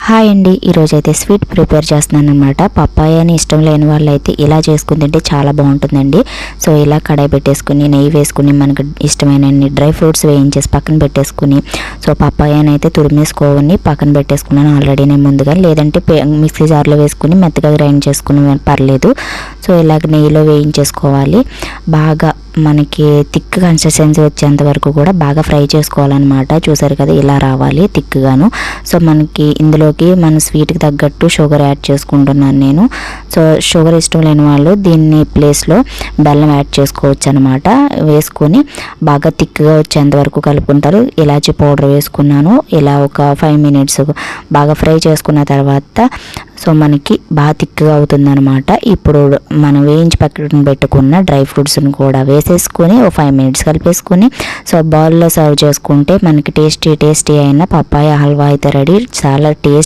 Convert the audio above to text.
Hi అండి, ఈరోజైతే sweet prepare చేస్తున్నాను అనమాట. పప్పాయని ఇష్టం లేని వాళ్ళైతే ఇలా చేసుకుని తింటే చాలా బాగుంటుందండి. సో ఇలా కడాయి పెట్టేసుకుని నెయ్యి వేసుకుని మనకు ఇష్టమైన డ్రై ఫ్రూట్స్ వేయించేసి పక్కన పెట్టేసుకుని, సో పప్పాయని అయితే తురిమేసుకోవని పక్కన పెట్టేసుకున్నాను ఆల్రెడీ నేను ముందుగా. లేదంటే మిక్సీ జార్లో వేసుకుని మెత్తగా గ్రైండ్ చేసుకుని పర్లేదు. సో ఇలాగ నెయ్యిలో వేయించేసుకోవాలి. బాగా మనకి థిక్ కన్సిస్టెన్సీ వచ్చేంత వరకు కూడా బాగా ఫ్రై చేసుకోవాలన్నమాట. చూసారు కదా, ఇలా రావాలి థిక్గాను. సో మనకి ఇందులోకి మన స్వీట్కి తగ్గట్టు షుగర్ యాడ్ చేసుకుంటున్నాను నేను. సో షుగర్ ఇష్టం లేని వాళ్ళు దీన్ని ప్లేస్లో బెల్లం యాడ్ చేసుకోవచ్చు అనమాట. వేసుకొని బాగా థిక్గా వచ్చేంత వరకు కలుపుకుంటారు. ఇలాచీ పౌడర్ వేసుకున్నాను. ఇలా ఒక 5 minutes బాగా ఫ్రై చేసుకున్న తర్వాత సో మనకి బాగా థిక్గా అవుతుందన్నమాట. ఇప్పుడు మనం వేయించి పక్కన పెట్టుకున్న డ్రై ఫ్రూట్స్ని కూడా వేసేసుకొని ఒక 5 minutes కలిపేసుకొని సో బౌల్లో సర్వ్ చేసుకుంటే మనకి టేస్టీ అయిన పప్పాయ హల్వా అయితే రెడీ. చాలా టేస్ట్